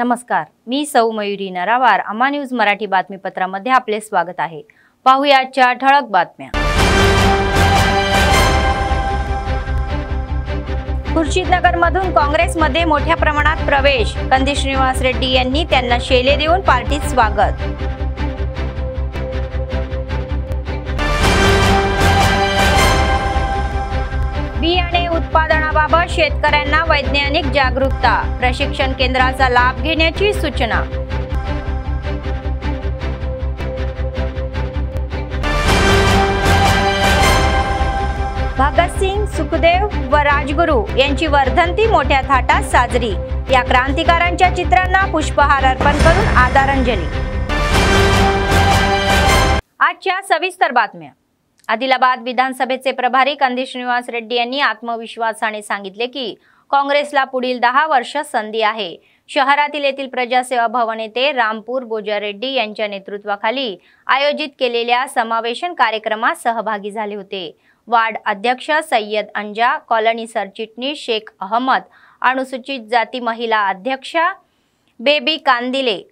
नमस्कार, मी सौ मयुरी नरावार. अमा न्यूज मराठी बातमीपत्रामध्ये आपले स्वागत आहे. पाहूया आजच्या ठळक बातम्या. खुर्शीदनगरमधून काँग्रेसमध्ये मोठ्या प्रमाणात प्रवेश. कंदी श्रीनिवास रेड्डी यांनी त्यांना शेले देऊन पार्टीत स्वागत. बियाणे उत्पादनाबाबत शेतकऱ्यांना वैज्ञानिक जागरूकता. प्रशिक्षण केंद्राचा लाभ घेण्याची सूचना. भगतसिंग, सुखदेव व राजगुरू यांची वर्धंती मोठ्या थाटात साजरी. या क्रांतिकारांच्या चित्रांना पुष्पहार अर्पण करून आदरांजली. आजच्या सविस्तर बातम्या. आदिलाबाद विधानसभेचे प्रभारी कंदी श्रीनिवास रेड्डी यांनी आत्मविश्वासाने सांगितले की काँग्रेसला पुढील 10 वर्ष संधी आहे. शहरातील येथील प्रजासेवा भवन येथे रामपूर बोजा रेड्डी यांच्या नेतृत्वाखाली आयोजित केलेल्या समावेशन कार्यक्रमात सहभागी झाले होते. वार्ड अध्यक्ष सय्यद अंजा, कॉलनी सरचिटणीस शेख अहमद, अनुसूचित जाती महिला अध्यक्षा बेबी कांदिले,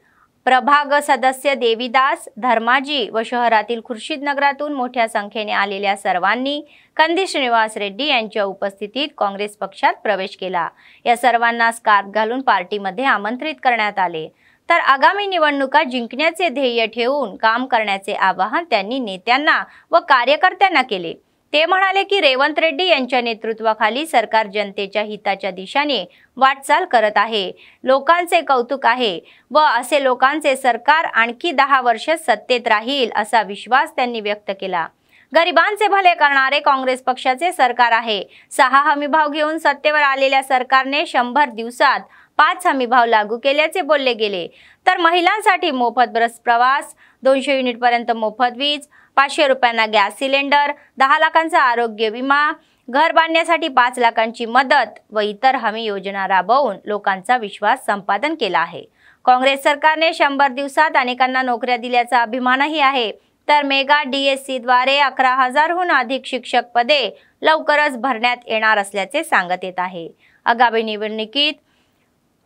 प्रभाग सदस्य देवीदास धर्माजी व शहरातील खुर्शीदनगरातून मोठ्या संख्येने आलेल्या सर्वांनी कंदी श्रीनिवास रेड्डी यांच्या उपस्थितीत काँग्रेस पक्षात प्रवेश केला. या सर्वांना स्कार्फ घालून पार्टीमध्ये आमंत्रित करण्यात आले. तर आगामी निवडणुका जिंकण्याचे ध्येय ठेवून काम करण्याचे आवाहन त्यांनी नेत्यांना व कार्यकर्त्यांना केले. ते म्हणाले की रेवंत रेड्डी यांच्या नेतृत्वाखाली सरकार जनतेच्या हिताच्या दिशेने वाटचाल करत आहे. लोकांचे कौतुक आहे व असे लोकांचे सरकार आणखी 10 वर्ष सत्तेत राहील असा विश्वास त्यांनी व्यक्त केला. गरिबांचे भले करणारे काँग्रेस पक्षाचे सरकार आहे. 6 हमीभाव घेऊन सत्तेवर आलेल्या सरकारने 100 दिवसात 5 हमीभाव लागू केल्याचे बोलले गेले. तर महिलांसाठी मोफत बस प्रवास, 200 युनिट पर्यंत मोफत वीज, 500 रुपयांना गॅस सिलेंडर, 10 लाखांचा आरोग्य विमा, घर बांधण्यासाठी 5 लाखांची मदत व इतर हमी योजना राबवून लोकांचा विश्वास संपादन केला आहे. काँग्रेस सरकारने 100 दिवसात अनेकांना नोकऱ्या दिल्याचा अभिमानही आहे. तर मेगा DSC द्वारे 11,000हून अधिक शिक्षक पदे लवकरच भरण्यात येणार असल्याचे सांगत येत आहे. आगामी निवडणुकीत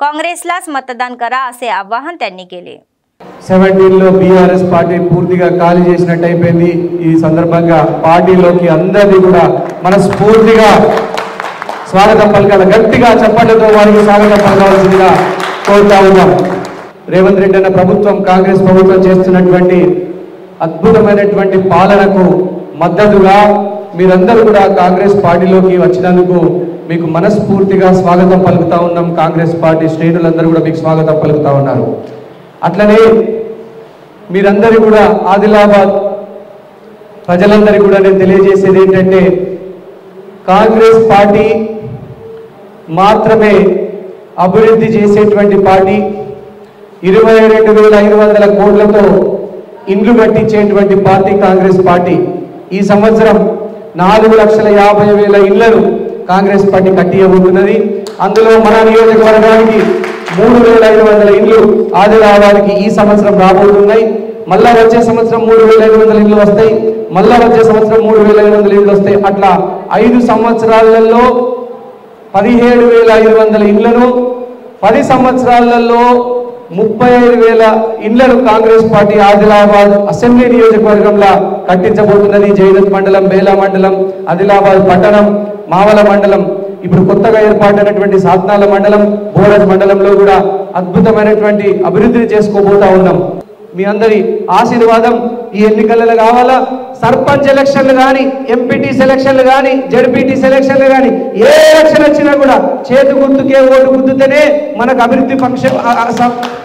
काँग्रेसलाच मतदान करा असे आवाहन त्यांनी केले. 17లో బీఆర్ఎస్ పార్టీ పూర్తిగా ఖాళీ చేసినట్టు అయిపోయింది. ఈ సందర్భంగా పార్టీలోకి అందరినీ కూడా మనస్ఫూర్తిగా స్వాగతం పలకాల. గట్టిగా చప్పట్లతో వారికి స్వాగతం పలకాల్సిందిగా కోరుతా ఉన్నాం. రేవంత్ రెడ్డి అన్న ప్రభుత్వం, కాంగ్రెస్ ప్రభుత్వం చేస్తున్నటువంటి అద్భుతమైనటువంటి పాలనకు మద్దతుగా మీరందరూ కూడా కాంగ్రెస్ పార్టీలోకి వచ్చినందుకు మీకు మనస్ఫూర్తిగా స్వాగతం పలుకుతా ఉన్నాం. కాంగ్రెస్ పార్టీ శ్రేణులందరూ కూడా మీకు స్వాగతం పలుకుతా ఉన్నారు. అట్లనే మీరందరూ కూడా ఆదిలాబాద్ ప్రజలందరికీ కూడా నేను తెలియజేసేది ఏంటంటే, కాంగ్రెస్ పార్టీ మాత్రమే అభివృద్ధి చేసేటువంటి పార్టీ. 22,500 కోట్లతో ఇండ్లు కట్టించేటువంటి పార్టీ కాంగ్రెస్ పార్టీ. ఈ సంవత్సరం 4,50,000 ఇళ్లను కాంగ్రెస్ పార్టీ కట్టియబోతున్నది. అందులో మన నియోజకవర్గానికి 3,500 ఇండ్లు ఆదిలాబాద్కి ఈ సంవత్సరం రాబోతున్నాయి. మళ్ళా వచ్చే సంవత్సరం 3,500 ఇండ్లు వస్తాయి. మళ్ళా వచ్చే సంవత్సరం 3,500 ఇండ్లు వస్తాయి. అట్లా 5 సంవత్సరాలలో 17,500 ఇండ్లను, 10 సంవత్సరాలలో 35,000 ఇండ్లను కాంగ్రెస్ పార్టీ ఆదిలాబాద్ అసెంబ్లీ నియోజకవర్గంలో కట్టించబోతున్నది. జైనత్ మండలం, బేలా మండలం, ఆదిలాబాద్ పట్టణం, మావల మండలం, ఇప్పుడు కొత్తగా ఏర్పాటైనటువంటి సాత్నాల మండలం, బోరజ్ మండలంలో కూడా అద్భుతమైనటువంటి అభివృద్ధిని చేసుకోబోతా ఉన్నాం. మీ అందరి ఆశీర్వాదం ఈ ఎన్నికలలో కావాలా. సర్పంచ్ ఎలక్షన్లు కానీ, ఎంపీటీ సెలక్షన్లు కానీ, జడ్పీటీ సెలక్షన్లు కానీ, ఏ ఎలక్షన్ వచ్చినా కూడా చేతి గుర్తుకే ఓటు గుర్తుతేనే మనకు అభివృద్ధి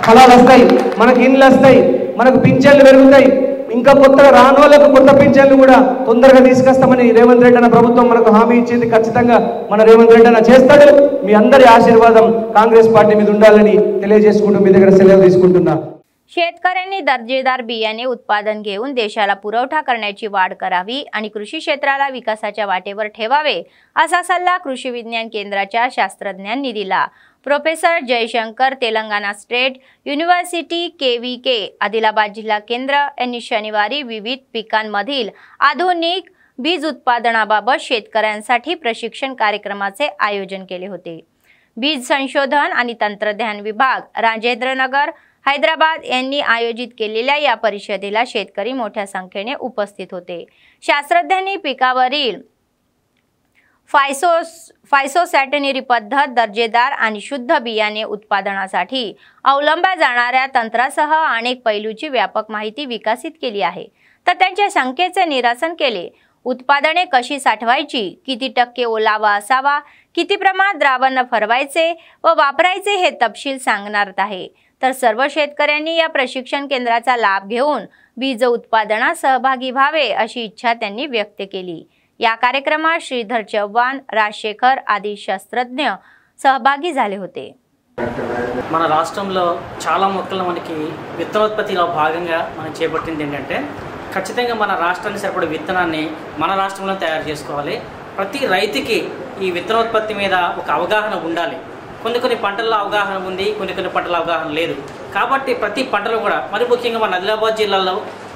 ఫలాలు వస్తాయి, మనకు ఇండ్లు వస్తాయి, మనకు పింఛన్లు పెరుగుతాయి. ఇంకా కొత్తగా రానోళ్ళకు కొత్త పింఛన్లు కూడా తొందరగా తీసుకొస్తామని రేవంత్ రెడ్డి అన్న ప్రభుత్వం మనకు హామీ ఇచ్చింది. ఖచ్చితంగా మన రేవంత్ రెడ్డి అన్న చేస్తాడు. మీ అందరి ఆశీర్వాదం కాంగ్రెస్ पार्टी మీద ఉండాలని తెలియజేసుకుంటూ మీ దగ్గర సెలవు తీసుకుంటున్నా. शेतकऱ्यांनी दर्जेदार बियाणे उत्पादन घेऊन देशाला पुरवठा करण्याची वाढ करावी आणि कृषी क्षेत्राला विकासाच्या वाटेवर ठेवावे असा सल्ला कृषी विज्ञान केंद्राच्या शास्त्रज्ञांनी दिला. Professor Jaishankar, Telangana state university KVK Adilabad जिल्हा केंद्र यांनी शनिवारी विविध पिकांमधील आधुनिक बीज उत्पादनाबाबत शेतकऱ्यांसाठी प्रशिक्षण कार्यक्रमाचे आयोजन केले होते. बीज संशोधन आणि तंत्रज्ञान विभाग, राजेंद्रनगर, हैदराबाद यांनी आयोजित केलेल्या या परिषदेला शेतकरी मोठ्या संख्येने उपस्थित होते। शास्त्रज्ञांनी पिकावरील फायटोसॅनिटरी पद्धत, दर्जेदार आणि शुद्ध बियाणे उत्पादनासाठी अवलंबल्या जाणाऱ्या तंत्रासह अनेक पैलूची व्यापक माहिती विकसित केली आहे, तर त्यांच्या शंकेचे निरसन केले। उत्पादने कशी साठवायची, किती टक्के ओलावा असावा, किती प्रमाणात द्रावण फरवायचे व वापरायचे हे तपशील सांगणार आहे। तर सर्व शेतकऱ्यांनी या प्रशिक्षण केंद्राचा लाभ घेऊन बीज उत्पादनात सहभागी व्हावे अशी इच्छा त्यांनी व्यक्त केली। या कार्यक्रमात श्रीधर चव्हाण, राजशेखर आदी शास्त्रज्ञ सहभागी झाले होते। మన రాష్ట్రంలో చాలా మొక్కలు మనకి విత్తనోత్పత్తిలో భాగంగా మనం చేపట్టింది ఏంటంటే ఖచ్చితంగా మన రాష్ట్రానికి సరిపడే విత్తనాన్ని మన రాష్ట్రంలో తయారు చేసుకోవాలి। ప్రతి రైతుకి ఈ విత్తనోత్పత్తి మీద ఒక అవగాహన ఉండాలి। కొన్ని పంటల్లో అవగాహన ఉంది, కొన్ని పంటల అవగాహన లేదు। కాబట్టి ప్రతి పంటలో కూడా మరి ముఖ్యంగా మన ఆదిలాబాద్ జిల్లాలో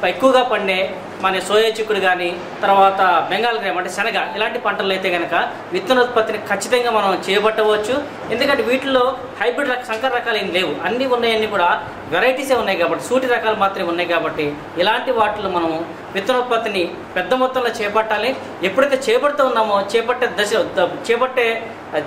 ఎక్కువగా పండే మన సోయా చిక్కుడు కానీ తర్వాత బెంగాల్ గ్రామ్ అంటే శనగ ఇలాంటి పంటలు అయితే కనుక విత్తనోత్పత్తిని ఖచ్చితంగా మనం చేపట్టవచ్చు। ఎందుకంటే వీటిలో హైబ్రిడ్ సంకర రకాలు ఏం లేవు, అన్నీ ఉన్నాయన్నీ కూడా వెరైటీసే ఉన్నాయి కాబట్టి సూటి రకాలు మాత్రమే ఉన్నాయి కాబట్టి ఇలాంటి వాటిలో మనం విత్తనోత్పత్తిని పెద్ద మొత్తంలో చేపట్టాలి। ఎప్పుడైతే చేపడుతూ ఉన్నామో చేపట్టే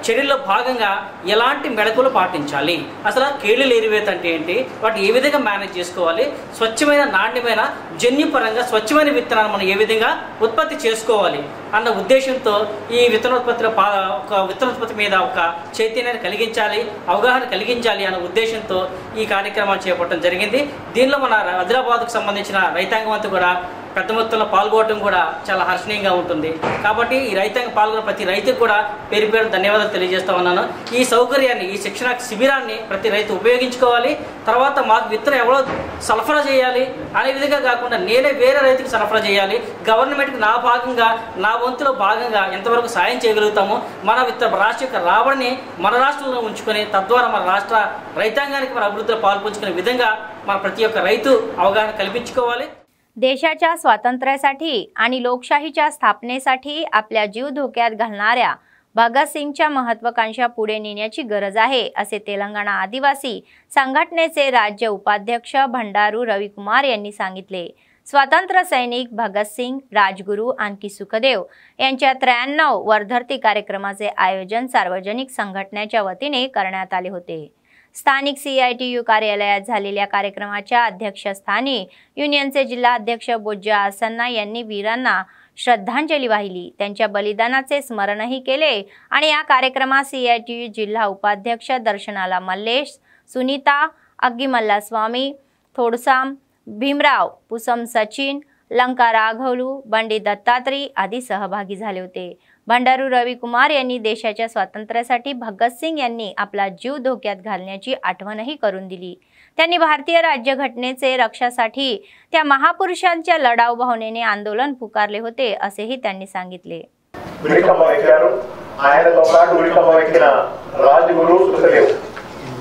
చర్యల్లో భాగంగా ఎలాంటి మెళకువలు పాటించాలి, అసలు కేళీలు ఏరివేత అంటే ఏంటి, వాటి ఏ విధంగా మేనేజ్ చేసుకోవాలి, స్వచ్ఛమైన నాణ్యమైన జన్యుపరంగా స్వచ్ఛమైన విత్తనాలను మనం ఏ విధంగా ఉత్పత్తి చేసుకోవాలి అన్న ఉద్దేశంతో ఈ విత్తనోత్పత్తి మీద ఒక చైతన్యాన్ని కలిగించాలి, అవగాహన కలిగించాలి అన్న ఉద్దేశంతో ఈ కార్యక్రమాన్ని చేపట్టడం జరిగింది। దీనిలో మన ఆదిలాబాద్కు సంబంధించిన రైతాంగం అంతా కూడా పెద్ద మొత్తంలో పాల్గొనడం కూడా చాలా హర్షణీయంగా ఉంటుంది। కాబట్టి ఈ రైతాంగం పాల్గొన్న ప్రతి రైతుకు కూడా పేరు పేరు ధన్యవాదాలు తెలియజేస్తా ఉన్నాను। ఈ సౌకర్యాన్ని, ఈ శిక్షణ శిబిరాన్ని ప్రతి రైతు ఉపయోగించుకోవాలి। తర్వాత మాకు విత్తనం ఎవరో సరఫరా చేయాలి అనే విధంగా కాకుండా నేనే వేరే రైతుకి సరఫరా చేయాలి, గవర్నమెంట్కి నా భాగంగా నా వంతులో భాగంగా ఎంతవరకు సాయం చేయగలుగుతామో మన రాష్ట్ర యొక్క రాబడిని మన రాష్ట్రంలో ఉంచుకొని तद्वारा మన రాష్ట్ర రైతాంగానికి మన అభివృద్ధిలో పాల్పంచుకునే विधंगा మన ప్రతి ఒక్క రైతు అవగాహన కల్పించుకోవాలి। देशाच्या स्वातंत्र्यासाठी आणि लोकशाहीच्या स्थापनेसाठी आपल्या जीव धोक्यात घालणाऱ्या भगत सिंगच्या महत्त्वाकांक्षा पुढे नेण्याची गरज आहे असे तेलंगणा आदिवासी संघटनेचे राज्य उपाध्यक्ष भंडारू रविकुमार यांनी सांगितले। स्वातंत्र्य सैनिक भगत सिंग, राजगुरू आणखी सुखदेव यांच्या 93 वर्धंती कार्यक्रमाचे आयोजन सार्वजनिक संघटनेच्या वतीने करण्यात आले होते। स्थानिक CITU कार्यालयात झालेल्या कार्यक्रमाच्या अध्यक्षस्थानी युनियनचे जिल्हा अध्यक्ष बोज्जा आसन्ना यांनी वीरांना श्रद्धांजली वाहिली, त्यांच्या बलिदानाचे स्मरणही केले आणि या कार्यक्रमात CITU जिल्हा उपाध्यक्ष दर्शनाला मल्लेश, सुनीता अग्गिमल्ला स्वामी, थोडसाम भीमराव, पुसम सचिन, लंका राघवलू, बंडी दत्तात्री आदी सहभागी झाले होते। भंडारू रविकुमार यांनी देशाच्या स्वातंत्र्यासाठी भगत सिंग यांनी आपला जीव धोक्यात घालण्याची आठवणही करून दिली। त्यांनी भारतीय राज्यघटनेचे रक्षासाठी त्या महापुरुषांच्या लढाऊ भावनेने आंदोलन पुकारले होते असेही त्यांनी सांगितले। రాజగురు సుఖదేవ్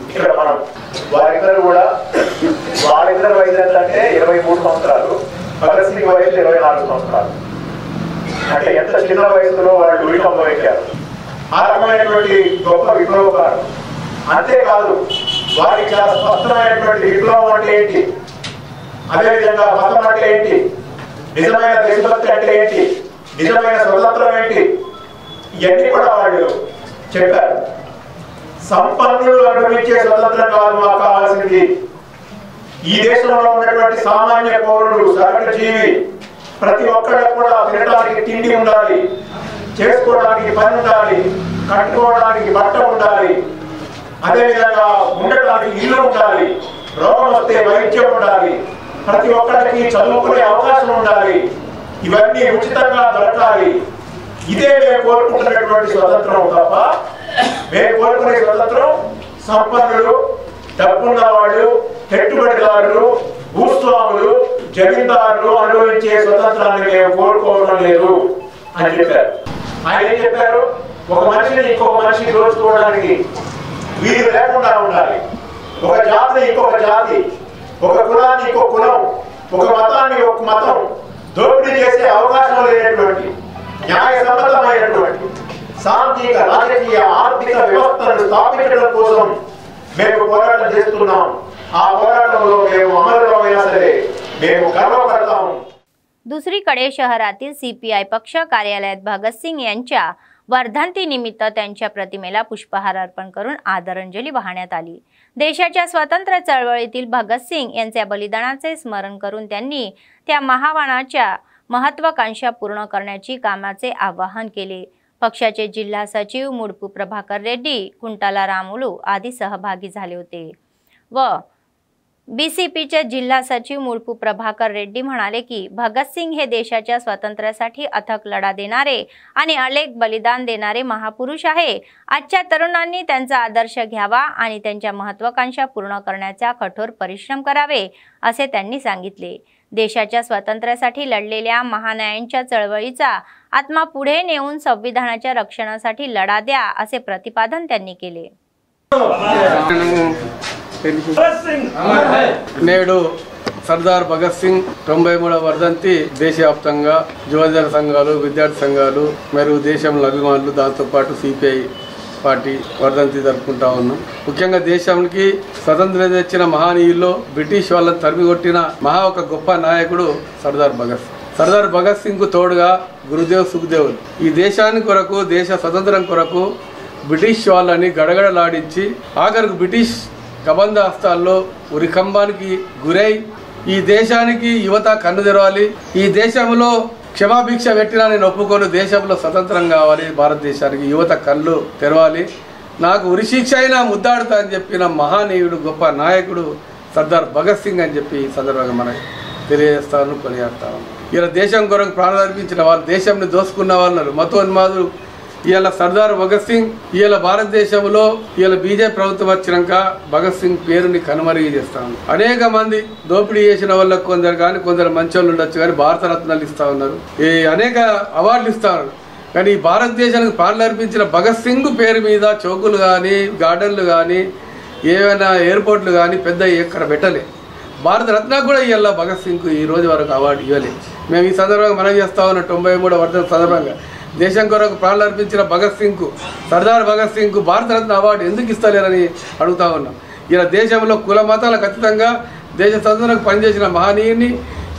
ఇక్కడ మనం వారిద్దరు కూడా వారిద్దరు వయసు ఎంత అంటే 23 సంవత్సరాలు, భగత్ సింగ్ వయసు 24 సంవత్సరాలు। అంటే ఎంత చిన్న వయసులో వాళ్ళు ఉరికంబం ఎక్కారు। ఆ రకమైనటువంటి గొప్ప విప్లవకారు। అంతేకాదు వారికి చాలా స్పష్టమైనటువంటి విప్లవం అంటే ఏంటి, అదేవిధంగా మతం అంటే ఏంటి, నిజమైన దేశభక్తి అంటే ఏంటి, నిజమైన స్వతంత్రం ఏంటి, ఇవన్నీ కూడా వాళ్ళు చెప్పారు। సంపన్నులు అనుభవించే స్వతంత్రం కాదు మాకు కావాల్సింది, ఈ దేశంలో ఉన్నటువంటి సామాన్య పౌరుడు, సగటు జీవి ప్రతి ఒక్కరికి కూడా తినడానికి తిండి ఉండాలి, చేసుకోవడానికి పని ఉండాలి, కట్టుకోవడానికి బట్ట ఉండాలి, అదేవిధంగా ఉండడానికి ఇల్లు ఉండాలి, రోగం వస్తే వైద్యం ఉండాలి, ప్రతి ఒక్కరికి చదువుకునే అవకాశం ఉండాలి, ఇవన్నీ ఉచితంగా దొరకాలి। ఇదే మేము కోరుకుంటున్నటువంటి స్వతంత్రం తప్ప మేము కోరుకునే స్వతంత్రం సంపన్నులు, డబ్బున్న వాళ్ళు, పెట్టుబడిదారులు, భూస్వాములు, జమీందారులు అనుభవించే స్వతంత్రాన్ని మేము కోరుకోవడం లేదు అని చెప్పారు। ఆయన ఏం చెప్పారు, ఒక మనిషిని ఇంకొక మనిషి దోచుకోవడానికి వీలు లేకుండా ఉండాలి, ఒక జాతిని ఇంకొక జాతి, ఒక కులాన్ని ఇంకొక కులం, ఒక మతాన్ని ఒక మతం దోపిడీ చేసే అవకాశం లేనటువంటి న్యాయ సమ్మతమైనటువంటి సాంఘిక రాజకీయ ఆర్థిక వ్యవస్థను స్థాపించడం కోసం మేము పోరాటం చేస్తున్నాం. ఆ పోరాటంలో మేము అమరులమైనా సరే మేము గర్వపడతాము. दुसरीकडे शहरातील CPI पक्ष कार्यालयात भगतसिंग यांच्या वर्धंतीनिमित्त त्यांच्या प्रतिमेला पुष्पहार अर्पण करून आदरांजली वाहण्यात आली. देशाच्या स्वातंत्र्य चळवळीतील भगतसिंग यांच्या बलिदानाचे स्मरण करून त्यांनी त्या महामानवाच्या महत्त्वाकांक्षा पूर्ण करण्याची कामाचे आवाहन केले. पक्षाचे जिल्हा सचिव मुडपू प्रभाकर रेड्डी, कुंटाला रामुलू आदी सहभागी झाले होते. व BCPचे जिल्हा सचिव मुडपू प्रभाकर रेड्डी म्हणाले की भगतसिंग हे देशाच्या स्वातंत्र्यासाठी अथक लढा देणारे आणि अनेक बलिदान देणारे महापुरुष आहे. आजच्या तरुणांनी त्यांचा आदर्श घ्यावा आणि त्यांच्या महत्त्वाकांक्षा पूर्ण करण्याचा कठोर परिश्रम करावे असे त्यांनी सांगितले. देशाच्या स्वातंत्र्यासाठी लढलेल्या महानायांच्या चळवळीचा आत्मा पुढे नेऊन संविधानाच्या रक्षणासाठी लढा द्या असे प्रतिपादन त्यांनी केले. నేడు సర్దార్ భగత్ సింగ్ 93వ వర్ధంతి దేశవ్యాప్తంగా యువజన సంఘాలు, విద్యార్థి సంఘాలు మరియు దేశంలో అభిమానులు, దాంతోపాటు CPI పార్టీ వర్ధంతి జరుపుకుంటా ఉన్నాం. ముఖ్యంగా దేశానికి స్వతంత్రం తెచ్చిన మహనీయుల్లో బ్రిటిష్ వాళ్ళని తరిమికొట్టిన ఒక గొప్ప నాయకుడు సర్దార్ భగత్ సింగ్ కు తోడుగా గురుదేవ్, సుఖ్దేవులు ఈ దేశానికి కొరకు, దేశ స్వతంత్రం కొరకు బ్రిటిష్ వాళ్ళని గడగడలాడించి ఆఖరికి బ్రిటిష్ కబంధ హస్తాల్లో ఉరికంబానికి గురై ఈ దేశానికి యువత కన్ను తెరవాలి, ఈ దేశంలో క్షమాభిక్ష పెట్టినా నేను ఒప్పుకోను, దేశంలో స్వతంత్రం కావాలి, భారతదేశానికి యువత కళ్ళు తెరవాలి, నాకు ఉరిశిక్ష అయినా ముద్దాడుతా అని చెప్పిన మహానీయుడు, గొప్ప నాయకుడు సర్దార్ భగత్ సింగ్ అని చెప్పి ఈ సందర్భంగా మనకి తెలియజేస్తాను, కొనియాడతాను. ఇలా దేశం కొరకు ప్రాణాలు అర్పించిన వాళ్ళు, దేశంని దోసుకున్న వాళ్ళు మతోన్మాదులు ఇవాళ సర్దార్ భగత్ సింగ్ ఇవాళ భారతదేశంలో ఇవాళ బీజేపీ ప్రభుత్వం వచ్చినాక భగత్ సింగ్ పేరుని కనుమరుగు చేస్తాను. అనేక మంది దోపిడీ చేసిన వాళ్ళకు కొందరు కానీ కొందరు మంచోళ్ళు ఉండొచ్చు కానీ భారతరత్నాలు ఇస్తా ఉన్నారు, అనేక అవార్డులు ఇస్తారు. కానీ భారతదేశానికి ప్రాణాలు అర్పించిన భగత్ సింగ్ పేరు మీద చౌకులు కానీ, గార్డెన్లు కానీ, ఏమైనా ఎయిర్పోర్ట్లు కానీ పెద్ద ఎక్కడ పెట్టలే. భారతరత్న కూడా ఇవాళ భగత్ సింగ్ ఈ రోజు వరకు అవార్డు ఇవ్వలే. మేము ఈ సందర్భంగా మనం చేస్తా ఉన్న 93వ వర్ధంతి సందర్భంగా దేశం కొరకు ప్రాణాలు అర్పించిన భగత్ సింగ్ కు, సర్దార్ భగత్ సింగ్ కు భారతరత్న అవార్డు ఎందుకు ఇస్తలేరని అడుగుతా ఉన్నాం. ఇలా దేశంలో కుల మతాలకు అతీతంగా దేశ స్వతంత్రానికి పనిచేసిన మహనీయుని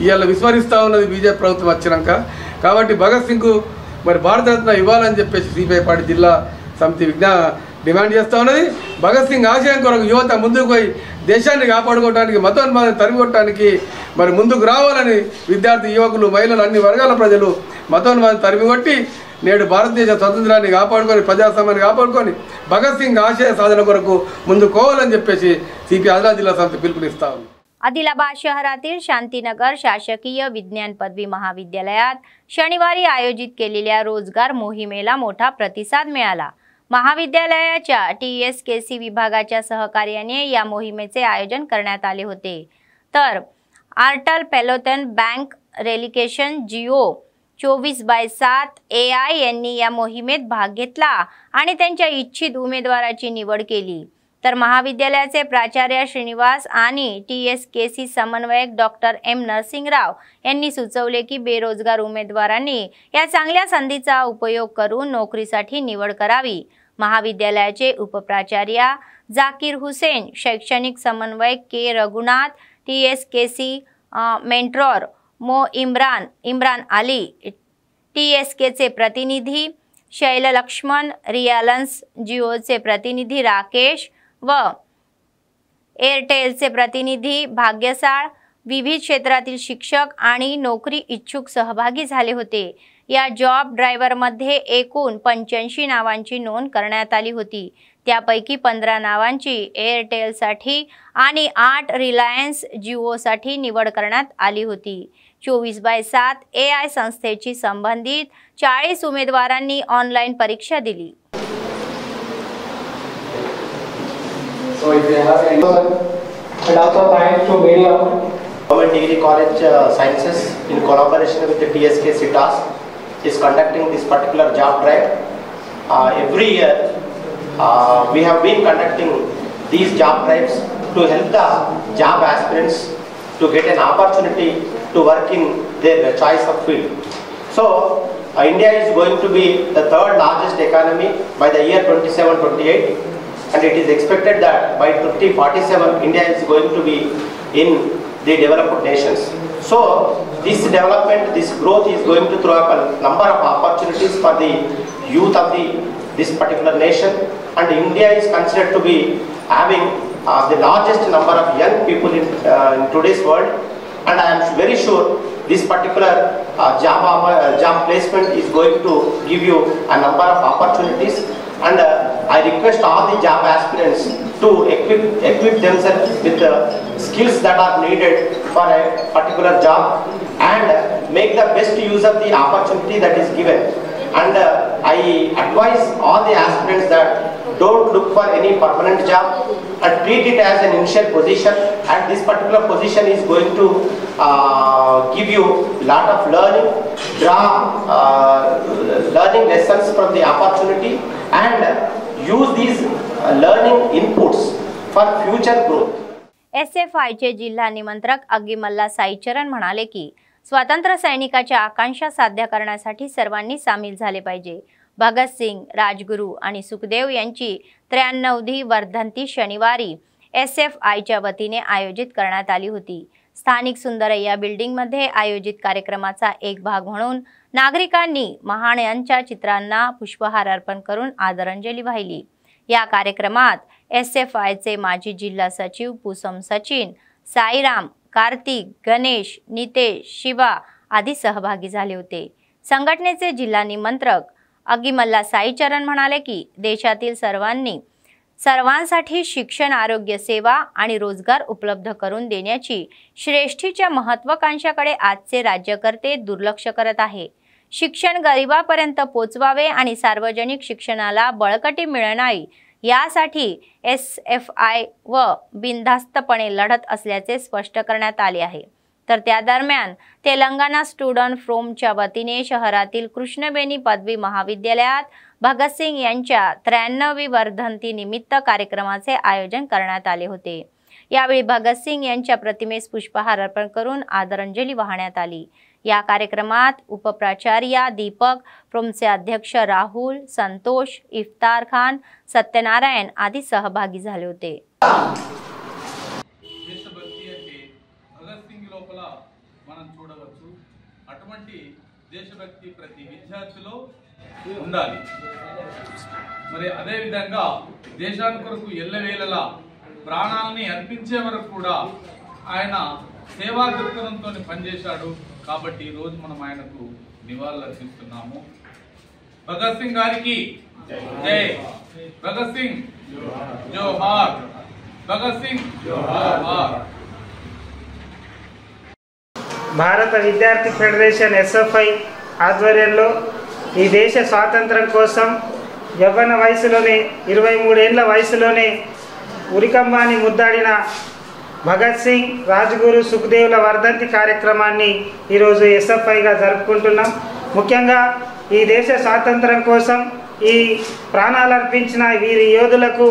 ఇవాళ విస్మరిస్తూ ఉన్నది బీజేపీ ప్రభుత్వం వచ్చినాక. కాబట్టి భగత్ సింగ్ కు మరి భారతరత్న ఇవ్వాలని చెప్పేసి CPI పార్టీ జిల్లా సమితి డిమాండ్ చేస్తూ ఉన్నది. భగత్ సింగ్ ఆశయం కొరకు యువత ముందుకు పోయి దేశాన్ని కాపాడుకోవడానికి, మతోన్మాదాన్ని తరిమికొట్టడానికి మరి ముందుకు రావాలని విద్యార్థి, యువకులు, మహిళలు, అన్ని వర్గాల ప్రజలు మతోన్మాదాన్ని తరిమికొట్టి నేడు భారతదేశ స్వతంత్రాన్ని కాపాడుకొని, ప్రజాస్వామ్యాన్ని కాపాడుకొని భగత్ సింగ్ ఆశయ సాధన కొరకు ముందుకోవాలని చెప్పేసి CPI ఆదిలాబాద్ జిల్లా సమితి పిలుపునిస్తా ఉంది. आदिलाबाद शहरातील शांतीनगर शासकीय विज्ञान पदवी महाविद्यालयात शनिवारी आयोजित केलेल्या रोजगार मोहिमेला मोठा प्रतिसाद मिळाला. महाविद्यालयाच्या TSKC विभागाच्या सहकार्याने या मोहिमेचे आयोजन करण्यात आले होते. तर आर्टल पेलोथन बँक रेलिकेशन जिओ 24/7 AI यांनी या मोहिमेत भाग घेतला आणि त्यांच्या इच्छित उमेदवाराची निवड केली. तर महाविद्यालयाचे प्राचार्य श्रीनिवास आणि TSKC समन्वयक डॉक्टर M नरसिंगराव यांनी सुचवले की बेरोजगार उमेदवारांनी या चांगल्या संधीचा उपयोग करून नोकरीसाठी निवड करावी. महाविद्यालयाचे उपप्राचार्य जाकीर हुसेन, शैक्षणिक समन्वयक K रघुनाथ, TSKC मेंटॉर मो इम्रान अली, TSKचे प्रतिनिधी शैल लक्ष्मण, रिलायन्स जिओचे प्रतिनिधी राकेश व एअरटेलचे प्रतिनिधी भाग्यसाळ, विविध क्षेत्रातील शिक्षक आणि नोकरी इच्छुक सहभागी झाले होते. या जॉब ड्रायव्हरमध्ये एकूण 85 नावांची नोंद करण्यात आली होती. त्यापैकी 15 नावांची एअरटेलसाठी आणि 8 रिलायन्स जिओसाठी निवड करण्यात आली होती. 24/7 AI संस्थेची संबंधित 40 उमेदवारांनी ऑनलाईन परीक्षा दिली. So if they have any and also thanks to media. Government Degree College Sciences in collaboration with the TSKC task is conducting this particular job drive. Every year we have been conducting these job drives to help the job aspirants to get an opportunity to work in their choice of field. So India is going to be the third largest economy by the year 27-28, and it is expected that by 2047 India is going to be in the developed nations. So this development, this growth is going to throw up a number of opportunities for the youth of this particular nation, and India is considered to be having the largest number of young people in today's world, and I am very sure this particular job placement is going to give you a number of opportunities, and I request all the job aspirants to equip themselves with the skills that are needed for a particular job and make the best use of the opportunity that is given. And I advise all the aspirants that don't look for any permanent job and treat it as an initial position, and this particular position is going to give you lot of learning lessons from the opportunity, and use these learning inputs for future growth. SFIचे जिल्हा निमंत्रक अग्गिमल्ला साईचरण म्हणाले की स्वातंत्र्य सैनिकाच्या आकांक्षा साध्य करण्यासाठी सर्वांनी सामील झाले पाहिजे। भगतसिंग, राजगुरू आणि सुखदेव यांची 93वी वर्धंती शनिवारी SFIच्या वतीने आयोजित करण्यात आली होती। स्थानिक सुंदरय्या बिल्डिंगमध्ये आयोजित कार्यक्रमाचा एक भाग म्हणून नागरिकांनी महान यांच्या चित्रांना पुष्पहार अर्पण करून आदरांजली वाहिली। या कार्यक्रमात SFIचे माजी जिल्हा सचिव पुसम सचिन, साईराम, कार्तिक, गणेश, नितेश, शिवा आदी सहभागी झाले होते। संघटनेचे जिल्हा निमंत्रक अग्गिमल्ला साईचरण म्हणाले की देशातील सर्वांसाठी शिक्षण, आरोग्य सेवा आणि रोजगार उपलब्ध करून देण्याची श्रेष्ठीच्या महत्त्वाकांक्षाकडे आजचे राज्यकर्ते दुर्लक्ष करत आहे। शिक्षण गरिबांपर्यंत पोहोचवावे आणि सार्वजनिक शिक्षणाला बळकटी मिळणावी यासाठी SFI व बिनधास्तपणे लढत असल्याचे स्पष्ट करण्यात आले आहे। तर त्या दरम्यान तेलंगणा स्टुडंट फोरमच्या वतीने शहरातील कृष्णवेणी पदवी महाविद्यालयात भगतसिंग यांच्या 93वी वर्धंती निमित्त कार्यक्रमाचे आयोजन करण्यात आले होते। यावेळी भगतसिंग यांच्या प्रतिमेस पुष्पहार अर्पण करून आदरांजली वाहण्यात आली। या कार्यक्रमात उपप्राचार्य दीपक, प्रोमचे अध्यक्ष राहुल, संतोष, इफ्तार खान, सत्यनारायण आदी सहभागी झाले होते। భగత్ లోపల మనం చూడవచ్చు అటువంటి దేశభక్తి ప్రతి విద్యార్థిలో ఉండాలి। మరి అదే విధంగా దేశాని కొరకు ఎల్లవేళలా ప్రాణాలని అర్పించే వరకు కూడా ఆయన సేవా దృక్పథంతో పనిచేశాడు। కాబట్టి ఈ రోజు మనం ఆయనకు నివాళులు అర్పిస్తున్నాము। భగత్ సింగ్ గారికి జై, భగత్ సింగ్ జోహార్, భగత్ సింగ్ జోహార్। భారత విద్యార్థి ఫెడరేషన్ SFI ఆధ్వర్యంలో ఈ దేశ స్వాతంత్రం కోసం యవ్వన వయసులోనే 23 ఏళ్ల వయసులోనే ఉరికంబాన్ని ముద్దాడిన భగత్ సింగ్, రాజ్గురు, సుఖ్దేవ్ల వర్ధంతి కార్యక్రమాన్ని ఈరోజు SFIగా జరుపుకుంటున్నాం। ముఖ్యంగా ఈ దేశ స్వాతంత్రం కోసం ఈ ప్రాణాలు అర్పించిన వీరి యోధులకు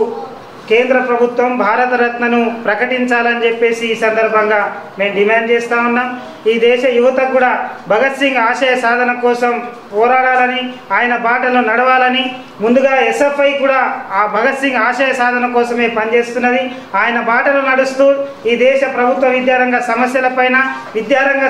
కేంద్ర ప్రభుత్వం భారతరత్నను ప్రకటించాలని చెప్పేసి ఈ సందర్భంగా మేము డిమాండ్ చేస్తూ ఉన్నాం। ఈ దేశ యువతకు కూడా భగత్ సింగ్ ఆశయ సాధన కోసం పోరాడాలని, ఆయన బాటలో నడవాలని, ముందుగా SFI కూడా ఆ భగత్ సింగ్ ఆశయ సాధన కోసమే పనిచేస్తున్నది। ఆయన బాటలో నడుస్తూ ఈ దేశ ప్రభుత్వ విద్యారంగ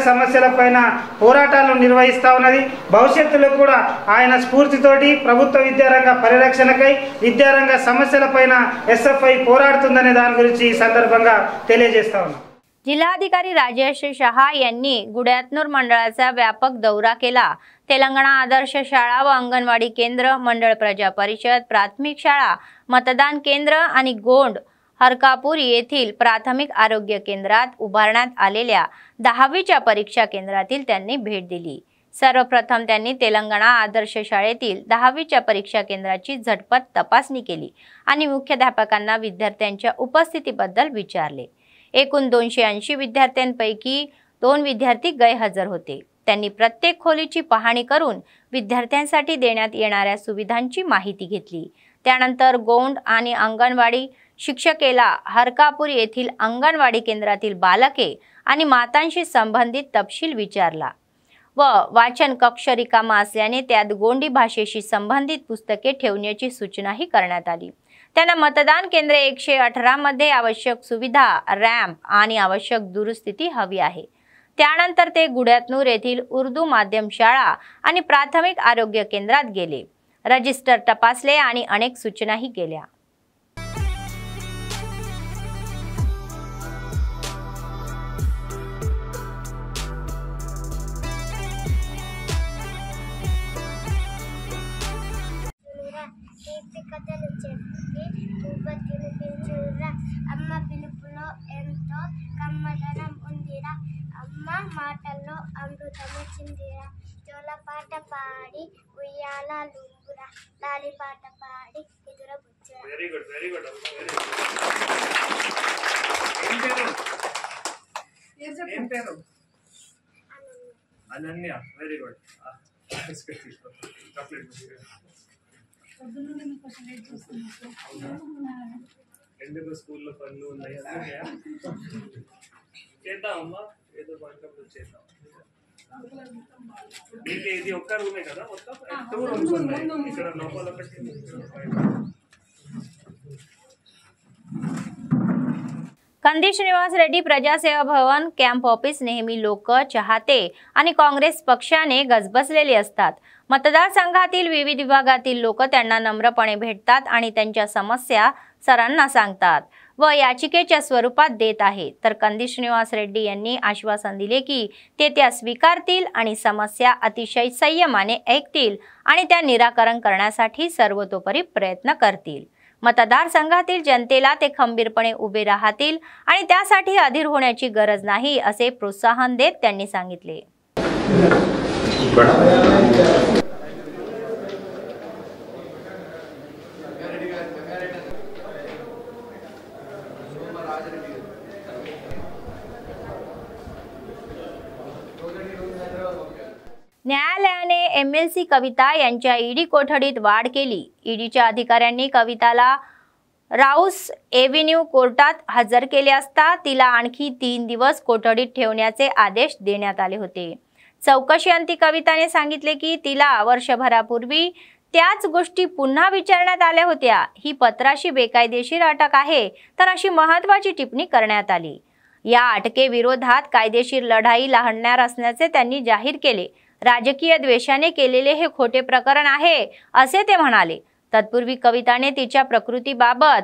సమస్యలపైన పోరాటాలను నిర్వహిస్తూ ఉన్నది। భవిష్యత్తులో కూడా ఆయన స్ఫూర్తితోటి ప్రభుత్వ విద్యారంగ పరిరక్షణకై విద్యారంగ సమస్యలపైన SFI పోరాడుతుందనే దాని గురించి ఈ సందర్భంగా తెలియజేస్తా ఉన్నాం। जिल्हाधिकारी राजेश शहा यांनी गुड्यातनूर मंडळाचा व्यापक दौरा केला। तेलंगणा आदर्श शाळा व अंगणवाडी केंद्र, मंडळ प्रजा परिषद, प्राथमिक शाळा, मतदान केंद्र आणि गोंड हरकापूर येथील प्राथमिक आरोग्य केंद्रात उभारण्यात आलेल्या 10वीच्या परीक्षा केंद्रातील त्यांनी भेट दिली। सर्वप्रथम त्यांनी तेलंगणा आदर्श शाळेतील 10वीच्या परीक्षा केंद्राची झटपट तपासणी केली आणि मुख्याध्यापकांना विद्यार्थ्यांच्या उपस्थितीबद्दल विचारले। एकूण 280 विद्यार्थ्यांपैकी 2 विद्यार्थी गैरहजर होते। त्यांनी प्रत्येक खोलीची पाहणी करून विद्यार्थ्यांसाठी देण्यात येणाऱ्या सुविधांची माहिती घेतली। त्यानंतर गोंड आणि अंगणवाडी शिक्षकेला हरकापूर येथील अंगणवाडी केंद्रातील बालके आणि मातांशी संबंधित तपशील विचारला। व वाचन कक्ष रिकामा असल्याने त्यात गोंडी भाषेशी संबंधित पुस्तके ठेवण्याची सूचनाही करण्यात आली। त्यांना मतदान केंद्र 118 मध्ये आवश्यक सुविधा, रॅम्प आणि आवश्यक दुरुस्ती हवी आहे। त्यानंतर ते गुड्यातनूर येथील उर्दू माध्यम शाळा आणि प्राथमिक आरोग्य केंद्रात गेले, रजिस्टर तपासले आणि अनेक सूचनाही केल्या। మాటల్లో అమృతము చిందిరా జోల పాట పాడి ఉయ్యాల లూంగురా లాలి పాట పాడి ఎదుర బుచ్చరా। వెరీ గుడ్ ఏం పేరు అనన్య వెరీ గుడ్ ఎందుకు స్కూల్లో పనులు ఉన్నాయి చేద్దామమ్మా ఏదో వంటలు చేద్దాం। ఇది ఒక్క రూమే కదా, మొత్తం 2 రూమ్స్ ఉన్నాయి ఇక్కడ లోపల ఒకటి। कंदी श्रीनिवास रेड्डी प्रजासेवा भवन कॅम्प ऑफिस नेहमी लोक चाहते आणि काँग्रेस पक्षाने गजबजलेले असतात। मतदारसंघातील विविध विभागातील लोक त्यांना नम्रपणे भेटतात आणि त्यांच्या समस्या सरांना सांगतात व याचिकेच्या स्वरूपात देत आहेत। तर कंदी श्रीनिवास रेड्डी यांनी आश्वासन दिले की ते त्या स्वीकारतील आणि समस्या अतिशय संयमाने ऐकतील आणि त्या निराकरण करण्यासाठी सर्वतोपरी प्रयत्न करतील। मतदारसंघातील जनतेला ते खंबीरपणे उभे राहतील आणि त्यासाठी अधीर होण्याची गरज नाही असे प्रोत्साहन देत त्यांनी सांगितले। न्यायालयाने एमएलसी कविता यांच्या ईडी कोठडीत वाढ केली। ईडीच्या अधिकाऱ्यांनी कविताला राऊस एव्हेन्यू कोर्टात हजर केले असता तिला आणखी 3 दिवस कोठडीत ठेवण्याचे आदेश देण्यात आले होते। चौकशी अंती कविताने सांगितले की तिला वर्षभरापूर्वी त्याच गोष्टी पुन्हा विचारण्यात आल्या होत्या। ही पत्राशी बेकायदेशीर अटक आहे तर अशी महत्त्वाची टिप्पणी करण्यात आली। या अटकेविरोधात कायदेशीर लढाई लढणार असल्याचे त्यांनी जाहीर केले। राजकीय द्वेषाने केलेले हे खोटे प्रकरण आहे असे ते म्हणाले। तत्पूर्वी कविताने तिच्या प्रकृतीबाबत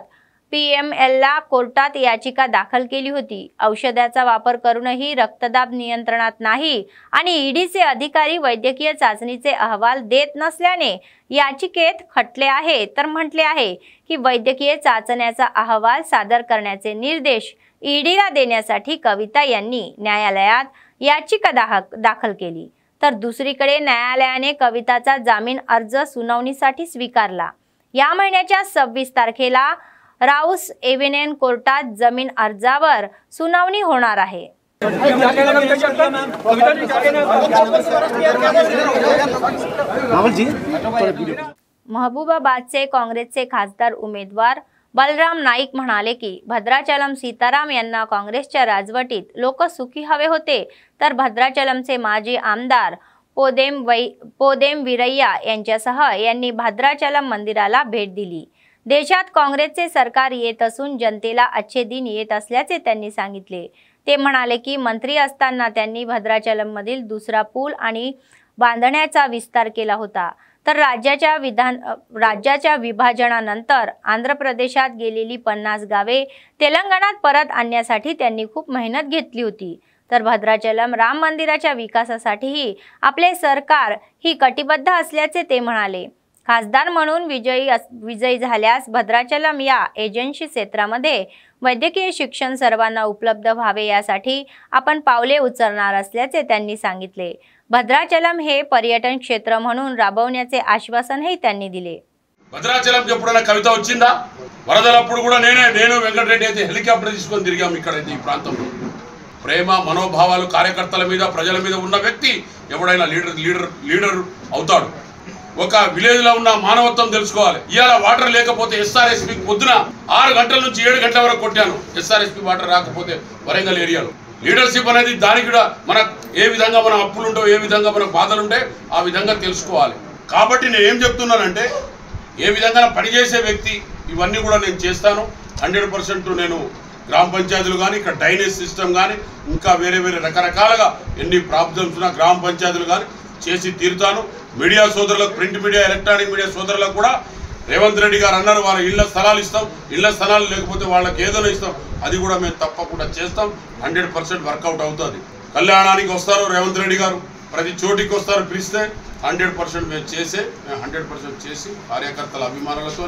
पीएमएलला कोर्टात याचिका दाखल केली होती। औषधाचा वापर करूनही रक्तदाब नियंत्रणात नाही आणि ईडीचे अधिकारी वैद्यकीय चाचणीचे अहवाल देत नसल्याने याचिकेत खटले आहे तर म्हटले आहे की वैद्यकीय चाचण्याचा अहवाल सादर करण्याचे निर्देश ईडीला देण्यासाठी कविता यांनी न्यायालयात याचिका दाखल केली। तर दुसरीकडे न्यायालयाने कविताचा जामीन अर्ज सुनावणीसाठी स्वीकारला। या महिन्याच्या 26 तारखेला राऊस एव्हेन्यू कोर्टात जमीन अर्जावर सुनावणी होणार आहे। महबूबाबादचे काँग्रेसचे खासदार उमेदवार बलराम नाईक म्हणाले की भद्राचलम सीताराम यांना काँग्रेसच्या राजवटीत लोक सुखी हवे होते, तर भद्राचलमचे माजी आमदार पोदेम वीरय्या यांच्यासह यांनी भद्राचलम मंदिराला भेट दिली। देशात काँग्रेसचे सरकार येत असून जनतेला अच्छे दिन येत असल्याचे त्यांनी सांगितले। ते म्हणाले की मंत्री असताना त्यांनी भद्राचलम मधील दुसरा पूल आणि बांधण्याचा विस्तार केला होता। तर राज्याच्या विभाजनानंतर आंध्र प्रदेशात गेलेली 50 गावे तेलंगणात परत आणण्यासाठी त्यांनी खूप मेहनत घेतली होती। तर भद्राचलम राम मंदिराच्या विकासासाठीही आपले सरकार ही कटिबद्ध असल्याचे ते म्हणाले। खासदार म्हणून विजयी झाल्यास भद्राचलम या एजन्सी क्षेत्रामध्ये वैद्यकीय शिक्षण सर्वांना उपलब्ध व्हावे यासाठी आपण पावले उचलणार असल्याचे त्यांनी सांगितले। भद्राचलम हे पर्यटन क्षेत्र म्हणून राबवण्याचे आश्वासनही त्यांनी दिले। భద్రాచలం ఎప్పుడైనా కవిత వచ్చిందా? వరదలప్పుడు కూడా నేను వెంకటరెడ్డి అయితే హెలికాప్టర్ తీసుకొని తిరిగాం ఇక్కడ ఈ ప్రాంతంలో। ప్రేమ మనోభావాలు కార్యకర్తల మీద ప్రజల మీద ఉన్న వ్యక్తి ఎవడైనా లీడర్ అవుతాడు। ఒక విలేజ్ లో ఉన్న మానవత్వం తెలుసుకోవాలి। ఇయాల వాటర్ లేకపోతే ఎస్ఆర్ఎస్పి పొద్దున 6 గంటల నుంచి 7 గంటల వరకు కొట్టాను। ఎస్ఆర్ఎస్పి వాటర్ రాకపోతే వరంగల్ ఏరియాలో లీడర్షిప్ అనేది దానికి కూడా మనకు ఏ విధంగా మన అప్పులు ఉంటాయో, ఏ విధంగా మనకు బాధలు ఉంటాయో ఆ విధంగా తెలుసుకోవాలి. కాబట్టి నేను ఏం చెప్తున్నానంటే, ఏ విధంగా పనిచేసే వ్యక్తి ఇవన్నీ కూడా నేను చేస్తాను. 100% నేను గ్రామ పంచాయతీలు కానీ, ఇక్కడ డ్రైనేజ్ సిస్టమ్ కానీ, ఇంకా వేరే వేరే రకరకాలుగా ఎన్ని ప్రాబ్లమ్స్ ఉన్నా గ్రామ పంచాయతీలు కానీ చేసి తీరుతాను. మీడియా సోదరులకు, ప్రింట్ మీడియా, ఎలక్ట్రానిక్ మీడియా సోదరులకు కూడా రేవంత్ రెడ్డి గారు అన్నారు వాళ్ళ ఇళ్ల స్థలాలు ఇస్తాం, ఇళ్ల స్థలాలు లేకపోతే వాళ్ళకి ఏదైనా ఇస్తాం, అది కూడా మేము తప్పకుండా చేస్తాం. 100% వర్కౌట్ అవుతుంది. కళ్యాణానికి వస్తారు రేవంత్ రెడ్డి గారు, ప్రతి చోటికి వస్తారు పిలిస్తే 100% మేము 100% చేసి కార్యకర్తల అభిమానులతో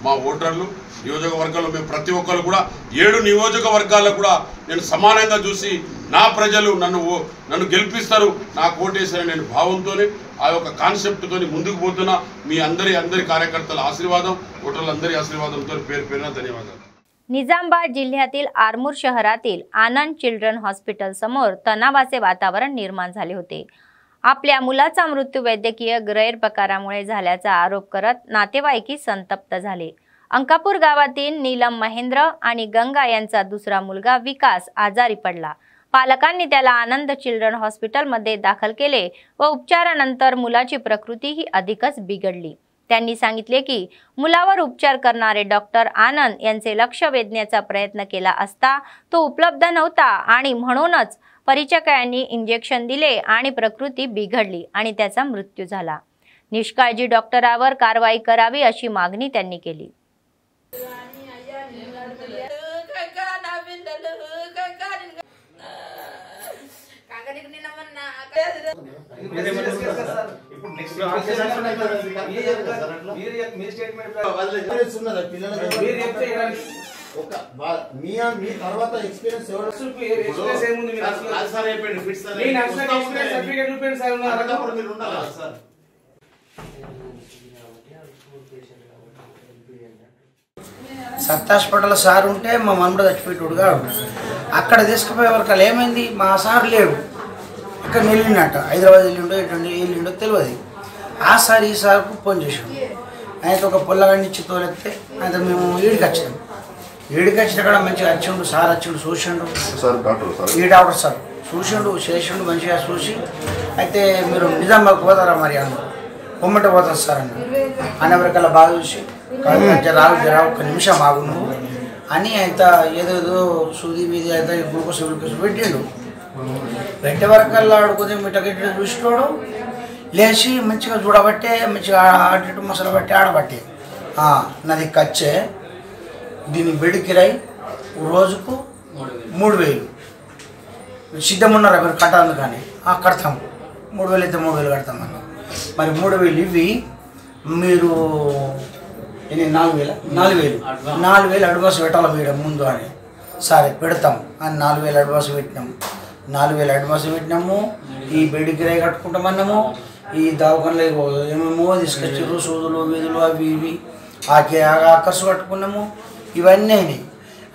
మా ఓటర్లు నియోజకవర్గాల్లో మేము ప్రతి ఒక్కరు కూడా 7 నియోజకవర్గాల్లో కూడా నేను సమానంగా చూసి నా ప్రజలు నన్ను గెలిపిస్తారు, నాకు ఓటేసారని నేను భావంతోనే ఆ యొక్క కాన్సెప్ట్తో ముందుకు పోతున్నా. మీ అందరి कार्यकर्त्याల आशीर्वादम, ओटरలందరి आशीर्वादंతో పేరు పేరున ధన్యవాదాలు. निजामाबाद जिल्ह्यातील आरमूर शहरातील आनंद चिल्ड्रन हॉस्पिटल समोर तणावाचे वातावरण निर्माण झाले होते. आपल्या मुलाचा मृत्यू वैद्यकीय गैरप्रकारामुळे झाल्याचा आरोप करत नातेवाईकी संतप्त झाले. अंकापूर गावातील नीलम महेंद्र आणि गंगा यांचा दुसरा मुलगा विकास आजारी पडला. पालकांनी त्याला आनंद चिल्ड्रन हॉस्पिटलमध्ये दाखल केले व उपचारानंतर मुलाची प्रकृती ही अधिकच बिघडली. त्यांनी सांगितले की मुलावर उपचार करणारे डॉक्टर आनंद यांचे लक्ष वेधण्याचा प्रयत्न केला असता तो उपलब्ध नव्हता आणि म्हणूनच परिचारिकांनी इंजेक्शन दिले आणि प्रकृती बिघडली आणि त्याचा मृत्यू झाला. निष्काळजी डॉक्टरावर कारवाई करावी अशी मागणी त्यांनी केली. సత్తా హాస్పిటల్ సార్ ఉంటే మా మనముడు చచ్చిపోయేటోడుగా అక్కడ తీసుకుపోయే వరకు ఏమైంది, మా సార్ లేడు, ఇక్కడ వెళ్ళినట్ట హైదరాబాద్ వెళ్ళిండో తెలియదు. ఆ సార్ ఈ సార్కు ఫోన్ చేసాడు. ఆయనతో ఒక పొల్లగాడిని ఇచ్చి తోలెత్తే ఆయన మేము ఈడికి వచ్చాము. ఈడికి వచ్చిన కూడా మంచిగా వచ్చిండు సార్, వచ్చిండు చూసిండు. ఈ డాక్టర్ సార్ చూసిండు, చేసిండు మంచిగా చూసి, అయితే మీరు నిజామాబాద్కి పోతారా మరి అన్న, పొమ్మట పోతారు సార్ అన్న. అనేవరకల్లా బాగా చూసి జరా ఒక్క నిమిషం ఆగు నువ్వు అని ఆయన ఏదేదో సూది మీది అయితే గ్లూకోజ్ పెట్టిండు. పెట్టే వరకల్లా ఆడుకుని మిట్టగిట్ట చూసినోడు లేచి మంచిగా చూడబట్టే, మంచిగా అటు మసాలా బట్టి ఆడబట్టే నాది కచ్చే, దీని బెడ్ కిరాయి రోజుకు 3000 సిద్ధమున్నారా మీరు కట్టాలి కానీ కడతాం, 3000 అయితే 3000 కడతామన్నా. మరి 3000 ఇవి మీరు 4000 అడ్వాన్స్ పెట్టాలి మేడం ముందు అని. సరే పెడతాం అని 4000 అడ్వాన్స్ పెట్టినాము. 4000 అడ్వాన్స్ పెట్టినాము. ఈ బెడ్ కిరాయి కట్టుకుంటామన్నాము. ఈ దవాఖానలో ఏమేమో తీసుకొచ్చారు, సూదులు వీధులు అవి ఇవి ఆ ఖర్చు కట్టుకున్నాము. ఇవన్నీ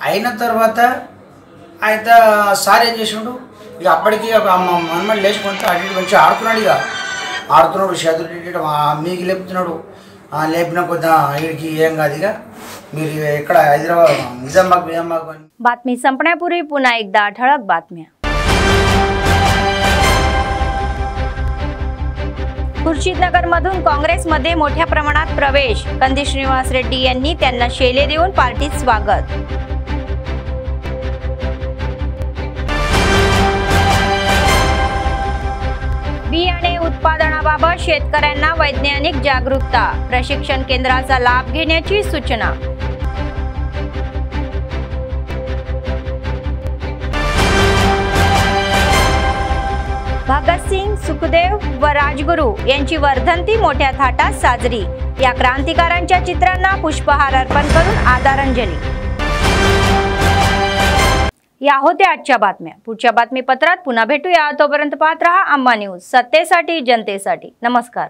అయిన తర్వాత అయితే సార్ ఏం చేసిండు, ఇక అప్పటికి మనమని లేచుకుంటే అటు మంచిగా ఆడుతున్నాడు. ఇక ఆడుతున్నాడు, చేతులు మీకు లేపుతున్నాడు. లేపిన కొద్ది వీడికి ఏం కాదు, ఇక మీరు ఎక్కడ హైదరాబాద్ నిజామాబాద్. बातमी संपण्यापूर्वी पुन्हा एकदा ठळक बातम्या. खुर्शीदनगर मधून काँग्रेसमध्ये मोठ्या प्रमाणात प्रवेश. कंदी श्रीनिवास रेड्डी यांनी त्यांना शेले देऊन पार्टीत स्वागत. बियाणे उत्पादनाबाबत शेतकऱ्यांना वैज्ञानिक जागरूकता. प्रशिक्षण केंद्राचा लाभ घेण्याची सूचना. भगतसिंग, सुखदेव व राजगुरू यांची वर्धंती मोठ्या थाटात साजरी. या क्रांतिकारांच्या चित्रांना पुष्पहार अर्पण करून आदरांजली. या होत्या आजच्या बातम्या. पुढच्या बातमीपत्रात पुन्हा भेटूया. तोपर्यंत पाहत रहा अंबा न्यूज, सत्तेसाठी जनतेसाठी. नमस्कार.